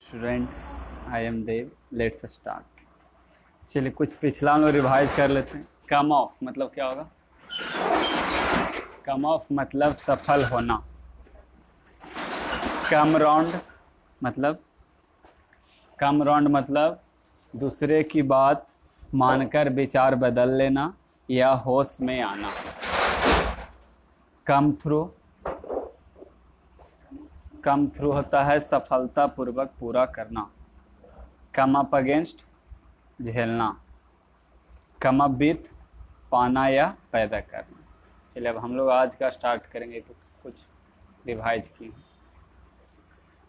Students, I am Dev. Let's start. चलिए कुछ पिछला हम लोग रिवाइज कर लेते हैं। कम ऑफ मतलब क्या होगा? कम ऑफ मतलब सफल होना। कम राउंड मतलब दूसरे की बात मानकर विचार बदल लेना या होश में आना। कम थ्रू होता है सफलतापूर्वक पूरा करना। कम अप अगेंस्ट झेलना। कम अप विथ पाना या पैदा करना। चलिए अब हम लोग आज का स्टार्ट करेंगे। तो कुछ रिवाइज किए।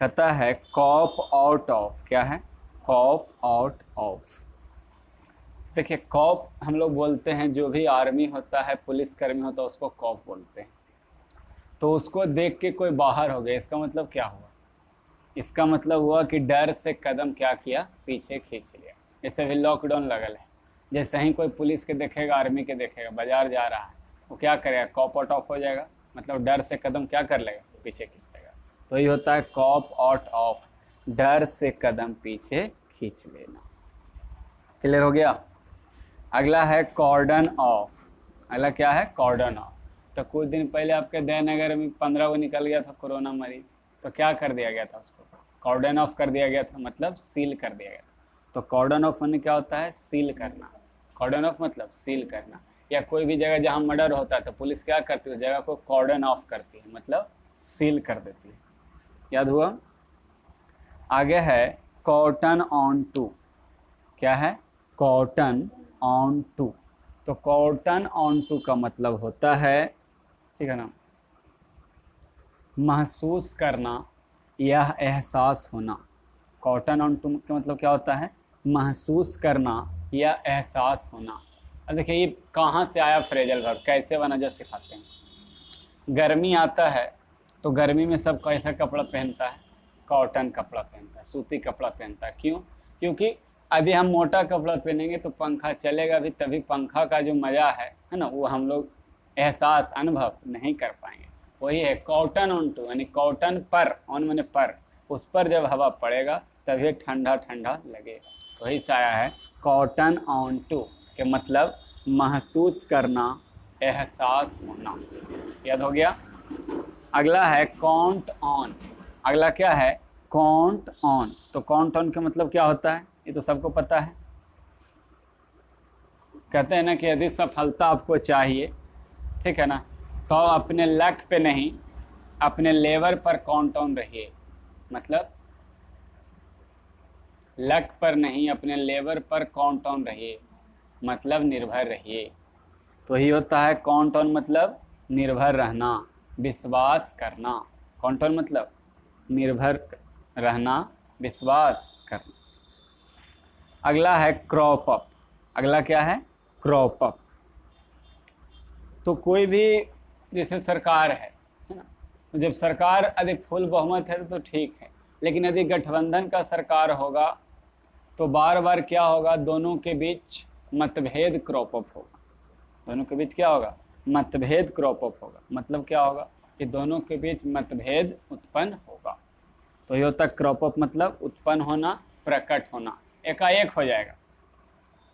कहता है कॉप आउट ऑफ। क्या है? Cop out of. देखिए कॉप हम लोग बोलते हैं, जो भी आर्मी होता है, पुलिसकर्मी होता है, उसको कॉप बोलते हैं। तो उसको देख के कोई बाहर हो गया, इसका मतलब क्या हुआ? इसका मतलब हुआ कि डर से कदम क्या किया? पीछे खींच लिया। जैसे अभी लॉकडाउन लगल है, जैसे ही कोई पुलिस के देखेगा, आर्मी के देखेगा, बाजार जा रहा है, वो क्या करेगा? कॉप आउट ऑफ हो जाएगा। मतलब डर से कदम क्या कर लेगा? पीछे खींच लेगा। तो ये होता है कॉप आउट ऑफ, डर से कदम पीछे खींच लेना। क्लियर हो गया? अगला है कॉर्डन ऑफ। अगला क्या है? कॉर्डन ऑफ। तो कुछ दिन पहले आपके दयानगर में 15 को निकल गया था कोरोना मरीज, तो क्या कर दिया गया था? उसको कॉर्डन ऑफ कर दिया गया था, मतलब सील कर दिया गया था। तो कॉर्डन ऑफ होने क्या होता है? सील करना। कॉर्डन ऑफ मतलब सील करना। या कोई भी जगह जहाँ मर्डर होता है तो पुलिस क्या करती है? उस जगह को कॉर्डन ऑफ करती है, मतलब सील कर देती है। याद हुआ? आगे है कॉटन ऑन टू। क्या है? Cotton on to. तो कॉटन ऑन टू का मतलब होता है, ठीक है ना, महसूस करना या एहसास होना। कॉटन ऑन टू का मतलब क्या होता है? महसूस करना या एहसास होना। अब देखिए ये कहाँ से आया फ्रेजल वर्ब, कैसे बना, जो सिखाते हैं। गर्मी आता है तो गर्मी में सब कैसा कपड़ा पहनता है? कॉटन कपड़ा पहनता है, सूती कपड़ा पहनता है। क्यों? क्योंकि यदि हम मोटा कपड़ा पहनेंगे तो पंखा चलेगा भी, तभी पंखा का जो मज़ा है ना, वो हम लोग एहसास अनुभव नहीं कर पाएंगे। वही है कॉटन ऑन टू, यानी कॉटन पर, ऑन माने पर, उस पर जब हवा पड़ेगा तभी ठंडा ठंडा लगेगा। तो वही से आया है कॉटन ऑन टू के मतलब महसूस करना, एहसास होना। याद हो गया? अगला है काउंट ऑन। अगला क्या है? Count on. तो काउंट ऑन का मतलब क्या होता है? ये तो सबको पता है। कहते हैं ना कि यदि सफलता आपको चाहिए, ठीक है ना, तो अपने लक पे नहीं, अपने लेवर पर काउंट ऑन रहिए। मतलब लक पर नहीं, अपने लेवर पर काउंट ऑन रहिए, मतलब निर्भर रहिए। तो ही होता है काउंट ऑन मतलब निर्भर रहना, विश्वास करना। काउंट ऑन मतलब निर्भर रहना, विश्वास करना। अगला है क्रॉप अप। अगला क्या है? Crop up. तो कोई भी, जैसे सरकार है ना, तो जब सरकार यदि फुल बहुमत है तो ठीक है, लेकिन यदि गठबंधन का सरकार होगा तो बार बार क्या होगा? दोनों के बीच मतभेद क्रॉप अप होगा। दोनों के बीच क्या होगा? मतभेद क्रॉप अप होगा। मतलब क्या होगा? कि दोनों के बीच मतभेद उत्पन्न होगा। तो ये होता है क्रॉप अप, मतलब उत्पन्न होना, प्रकट होना, एकाएक हो जाएगा।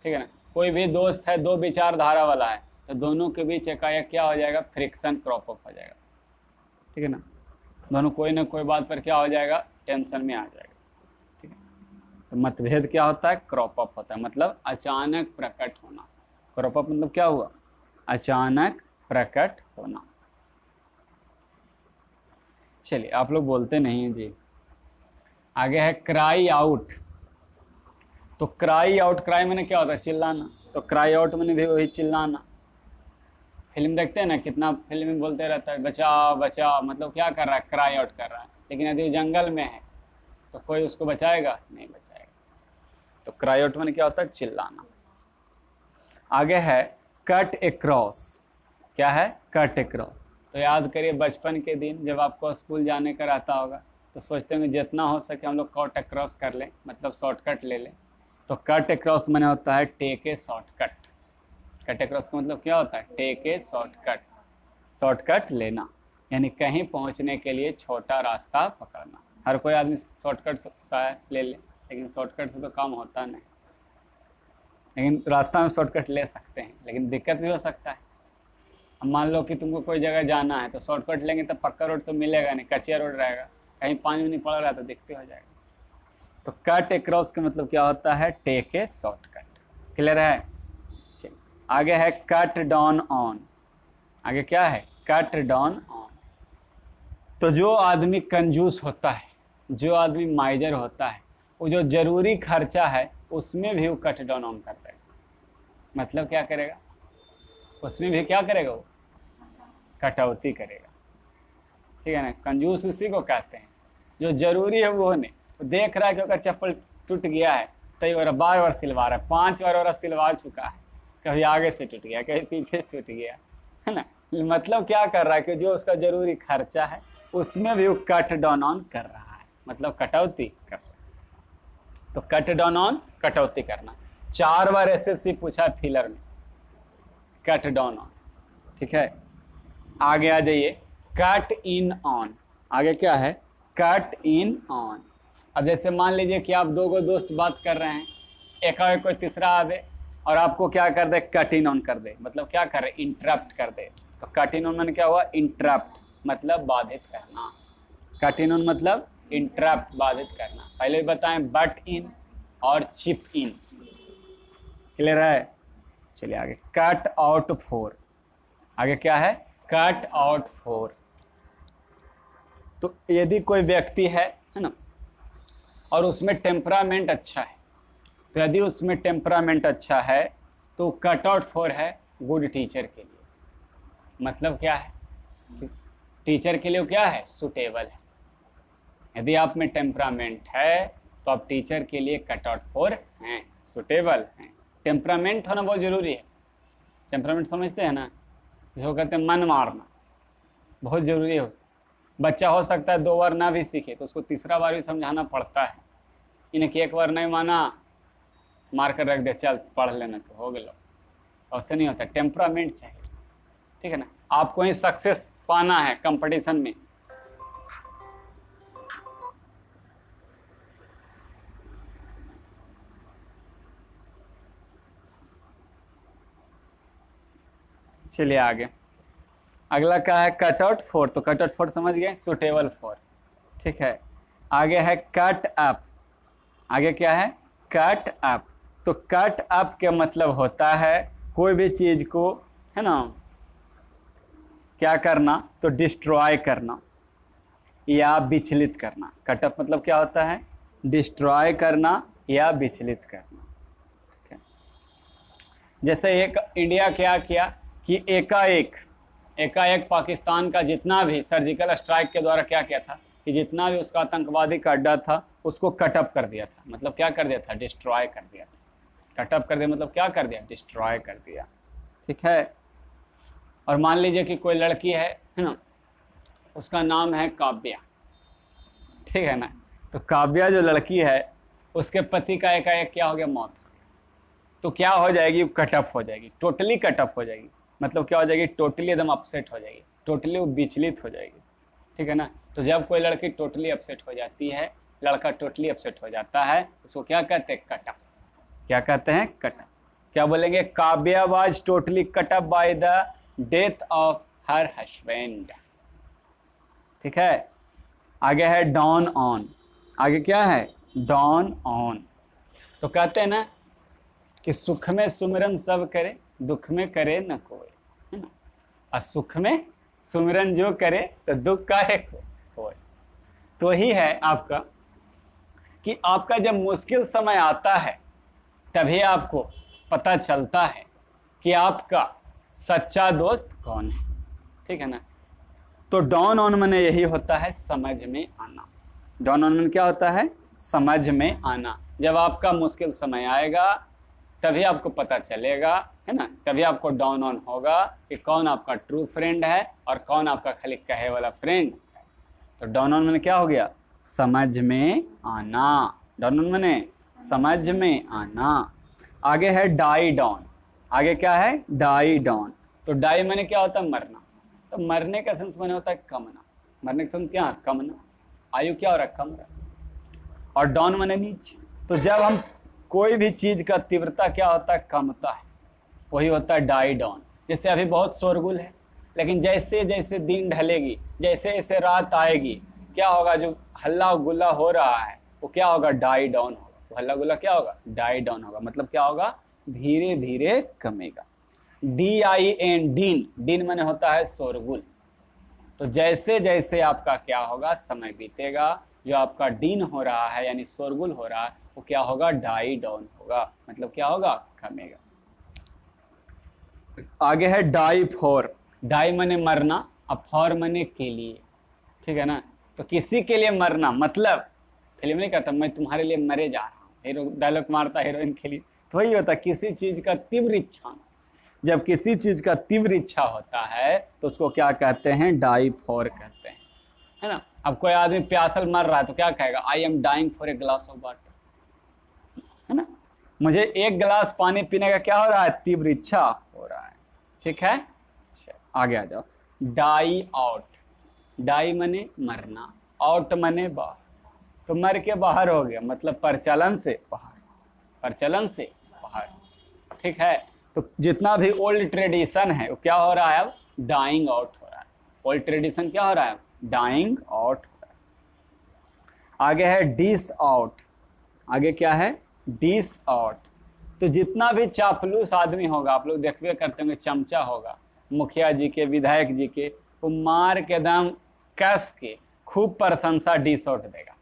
ठीक है ना? कोई भी दोस्त है, दो विचारधारा वाला है, तो दोनों के बीच एकाएक क्या हो जाएगा? फ्रिक्शन क्रॉप अप हो जाएगा। ठीक है ना? दोनों कोई ना कोई बात पर क्या हो जाएगा? टेंशन में आ जाएगा। ठीक है? तो मतभेद क्या होता है? क्रॉप अप होता है, मतलब अचानक प्रकट होना। क्रॉप अप मतलब क्या हुआ? अचानक प्रकट होना। चलिए आप लोग बोलते नहीं हैं जी। आगे है क्राई आउट। तो क्राई आउट, क्राई मैंने क्या होता है? चिल्लाना। तो क्राई आउट मैंने भी वही चिल्लाना। फिल्म देखते हैं ना, कितना फिल्म में बोलते रहता है बचाओ बचाओ, मतलब क्या कर रहा है? क्राई आउट कर रहा है। लेकिन यदि वो जंगल में है तो कोई उसको बचाएगा? नहीं बचाएगा। तो क्राई आउट मैंने क्या होता है? चिल्लाना। आगे है कट एक्रॉस। क्या है? Cut across. तो याद करिए बचपन के दिन जब आपको स्कूल जाने का रहता होगा तो सोचते होंगे जितना हो सके हम लोग कट एक्रॉस कर लें, मतलब शॉर्टकट ले लें। तो कट एक्रॉस मैंने होता है take a shortcut. Cut across का मतलब क्या होता है? Take a shortcut. शॉर्टकट लेना, यानी कहीं पहुंचने के लिए छोटा रास्ता पकड़ना। हर कोई आदमी शॉर्टकट सकता है ले ले, लेकिन शॉर्टकट से तो काम होता नहीं। लेकिन रास्ता में शॉर्टकट ले सकते हैं, लेकिन दिक्कत भी हो सकता है। अब मान लो कि तुमको कोई जगह जाना है तो शॉर्टकट लेंगे तो पक्का रोड तो मिलेगा नहीं, कच्चा रोड रहेगा, कहीं पानी नहीं पड़ रहा तो दिक्कत हो जाएगा। तो कट अक्रॉस का मतलब क्या होता है? Take a shortcut. क्लियर है? चलिए आगे है कट डाउन ऑन। आगे क्या है? Cut down on. तो जो आदमी कंजूस होता है, जो आदमी माइजर होता है, वो जो जरूरी खर्चा है उसमें भी वो कट डाउन ऑन कर देगा। मतलब क्या करेगा? उसमें भी क्या करेगा? वो कटौती करेगा। ठीक है ना? कंजूस उसी को कहते हैं जो जरूरी है वो नहीं। तो देख रहा है कि अगर चप्पल टूट गया है तो और बार बार सिलवा रहा है, 5 बार और सिलवा चुका है, कभी आगे से टूट गया, कभी पीछे से टूट गया, है ना? मतलब क्या कर रहा है कि जो उसका जरूरी खर्चा है उसमें भी वो कट डाउन ऑन कर रहा है, मतलब कटौती कर रहा है। तो कट डाउन ऑन, कटौती करना। 4 बार एसएससी पूछा फिलर में, कट डाउन ऑन। ठीक है, आगे आ जाइए, कट इन ऑन। आगे क्या है? Cut in on. अब जैसे मान लीजिए कि आप 2 दोस्त बात कर रहे हैं, एकाएक कोई तीसरा आवे और आपको क्या कर दे? कट इन ऑन कर दे। मतलब क्या कर रहे? इंटरप्ट कर दे। तो कट इन ऑन मैंने क्या हुआ? इंटरप्ट, मतलब बाधित करना। कट इन ऑन मतलब इंटरप्ट, बाधित करना। पहले भी बताएं, बट इन और चिप इन। क्लियर है? चलिए आगे, कट आउट फॉर। आगे क्या है? Cut out for. तो यदि कोई व्यक्ति है ना, और उसमें टेम्परामेंट अच्छा है, तो यदि उसमें टेम्परामेंट अच्छा है तो कट आउट फॉर है गुड टीचर के लिए। मतलब क्या है? टीचर के लिए वो क्या है? सुटेबल है। यदि आप में टेम्परामेंट है तो आप टीचर के लिए कट आउट फॉर हैं, सुटेबल हैं। टेम्परामेंट होना बहुत जरूरी है। टेम्परामेंट समझते हैं ना, जो कहते हैं मन मारना, बहुत जरूरी है। बच्चा हो सकता है 2 बार ना भी सीखे तो उसको तीसरा बार भी समझाना पड़ता है। इन्हें कि 1 बार नहीं माना, मार कर रख दे, चल पढ़ लेना तो हो गया। ऐसे नहीं होता, टेम्परामेंट चाहिए। ठीक है ना? आपको ही सक्सेस पाना है कंपटीशन में। चलिए आगे, अगला क्या है? Cut out for. तो कट आउट फॉर समझ गए, सुटेबल फॉर। ठीक है, आगे है कट अप। आगे क्या है? Cut up. तो कट अप का मतलब होता है कोई भी चीज को, है ना, क्या करना? तो डिस्ट्रॉय करना या विचलित करना। कट अप मतलब क्या होता है? डिस्ट्रॉय करना या विचलित करना। ठीक है, जैसे एक इंडिया क्या किया कि एकाएक पाकिस्तान का जितना भी सर्जिकल स्ट्राइक के द्वारा क्या किया था कि जितना भी उसका आतंकवादी का अड्डा था उसको कटअप कर दिया था। मतलब क्या कर दिया था? डिस्ट्रॉय कर दिया था। कटअप कर दिया मतलब क्या कर दिया? डिस्ट्रॉय कर दिया। ठीक है, और मान लीजिए कि कोई लड़की है ना, उसका नाम है काव्या। ठीक है ना? तो काव्या जो लड़की है उसके पति का एकाएक क्या हो गया? मौत हो गया। तो क्या हो जाएगी? कटअप हो जाएगी, टोटली कटअप हो जाएगी। मतलब क्या हो जाएगी? टोटली एकदम अपसेट हो जाएगी, टोटली वो विचलित हो जाएगी। ठीक है ना? तो जब कोई लड़की टोटली अपसेट हो जाती है, लड़का टोटली अपसेट हो जाता है, उसको क्या कहते हैं? कटअप। क्या कहते हैं? कटअप। क्या बोलेंगे? Kavya was totally cut up by the death of her husband. ठीक है, आगे है डाउन ऑन। आगे क्या है? Down on. तो कहते हैं ना कि सुख में सुमिरन सब करे, दुख में करे न कोई, है ना? और सुख में सुमिरन जो करे तो दुख का है कोई। तो ही है आपका कि आपका जब मुश्किल समय आता है तभी आपको पता चलता है कि आपका सच्चा दोस्त कौन है। ठीक है ना? तो डाउन ऑन मैंने यही होता है, समझ में आना। डाउन ऑन में क्या होता है? समझ में आना। जब आपका मुश्किल समय आएगा तभी आपको पता चलेगा, है ना? तभी आपको डाउन ऑन होगा कि कौन आपका ट्रू फ्रेंड है और कौन आपका खाली कहे वाला फ्रेंड है। तो डाउन ऑन मैंने क्या हो गया? समझ में आना। डाउन ऑन मैंने समझ में आना। आगे है डाई डाउन। आगे क्या है? Die down. तो डाई मैंने क्या होता है? मरना। तो मरने का सेंस मैंने होता है कमना। मरने का सेंस क्या? कमना। आयु क्या हो रहा है, कम रहा, और डाउन माने नीचे। तो जब हम कोई भी चीज का तीव्रता क्या होता है, कमता है, वही होता है डाई डाउन। जैसे अभी बहुत शोरगुल है, लेकिन जैसे जैसे दिन ढलेगी, जैसे जैसे रात आएगी, क्या होगा, जो हल्ला गुल्ला हो रहा है वो क्या होगा, डाई डाउन होगा। वो हल्ला गुल्ला क्या होगा, डाई डाउन होगा, मतलब क्या होगा, धीरे धीरे कमेगा। DIN, डीन, डीन माने होता है शोरगुल। तो जैसे जैसे आपका क्या होगा, समय बीतेगा, जो आपका डीन हो रहा है यानी शोरगुल हो रहा है, वो क्या होगा, डाई डाउन होगा, मतलब क्या होगा, कमेगा। आगे है डाई फॉर। डाई माने मरना, अब फॉर माने के लिए, ठीक है ना। तो किसी के लिए मरना, मतलब फिल्म नहीं कहता मैं तुम्हारे लिए मरे जा रहा हूँ, हीरो डायलॉग मारता हीरोइन के लिए, तो वही होता, किसी चीज का तीव्र इच्छा। जब किसी चीज का तीव्र इच्छा होता है तो उसको क्या कहते हैं, डाई फॉर कहते हैं, है ना। अब कोई आदमी प्यासल मर रहा है तो क्या कहेगा, I am dying for a glass of water, है ना। मुझे एक गिलास पानी पीने का क्या हो रहा है, तीव्र इच्छा हो रहा है, ठीक है। आगे आ जाओ, डाई आउट। डाई मने मरना, आउट मने बाहर, तो मर के बाहर हो गया, मतलब प्रचलन से बाहर, प्रचलन से बाहर, ठीक है। तो जितना भी ओल्ड ट्रेडिशन है वो क्या हो रहा है, अब डाइंग आउट हो रहा है। ओल्ड ट्रेडिशन क्या हो रहा है, डाइंग आउट हो रहा है। आगे है डिस आउट। आगे क्या है, डिस आउट। तो जितना भी चापलूस आदमी होगा, आप लोग देखबे करते होंगे, चमचा होगा मुखिया जी के, विधायक जी के, वो मार के दम कस के खूब प्रशंसा डिस आउट देगा।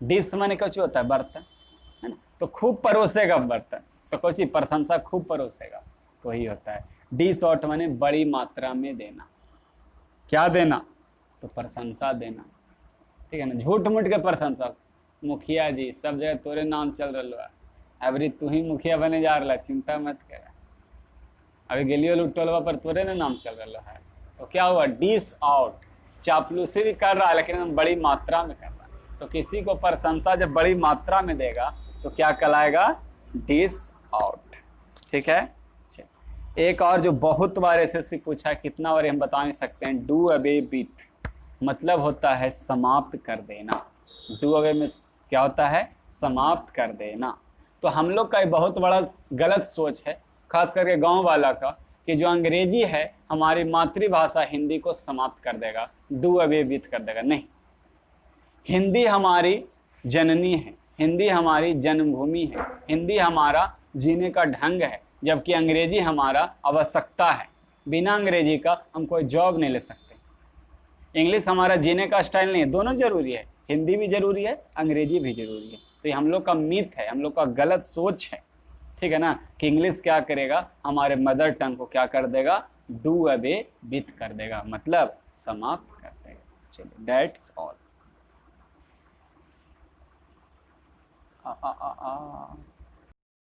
डिस माने कुछ होता है बर्तन, है ना, तो खूब परोसेगा बर्तन, तो कुछ प्रशंसा खूब परोसेगा, तो वही होता है डिस आउट माने बड़ी मात्रा में देना। क्या देना, तो प्रशंसा देना, ठीक है ना, झूठ मूठ के प्रशंसा। मुखिया जी सब जगह तोरे नाम चल रहा है, अबरी तू ही मुखिया बने जा रहा, चिंता मत कर, अभी गेलियो लोग टोलवा पर तोरे ना नाम चल रहा है। तो क्या हुआ, डिस आउट, चापलूसी भी कर रहा है लेकिन बड़ी मात्रा में कर रहा है। तो किसी को प्रशंसा जब बड़ी मात्रा में देगा तो क्या कहलाएगा, डिस आउट, ठीक है। एक और जो बहुत बार एसएससी पूछा है, कितना बार हम बता नहीं सकते हैं, डू अवे विथ, मतलब होता है समाप्त कर देना। डू अवे में क्या होता है, समाप्त कर देना। तो हम लोग का एक बहुत बड़ा गलत सोच है, खास करके गांव वाला का, कि जो अंग्रेजी है हमारी मातृभाषा हिंदी को समाप्त कर देगा, डू अवे विथ कर देगा। नहीं, हिंदी हमारी जननी है, हिंदी हमारी जन्मभूमि है, हिंदी हमारा जीने का ढंग है, जबकि अंग्रेजी हमारा आवश्यकता है। बिना अंग्रेजी का हम कोई जॉब नहीं ले सकते। इंग्लिश हमारा जीने का स्टाइल नहीं है, दोनों जरूरी है, हिंदी भी जरूरी है, अंग्रेजी भी जरूरी है। तो ये हम लोग का मिथ है, हम लोग का गलत सोच है, ठीक है ना, कि इंग्लिश क्या करेगा, हमारे मदर टंग को क्या कर देगा, डू अवे विथ कर देगा, मतलब समाप्त कर देगा। चलिए, दैट्स ऑल।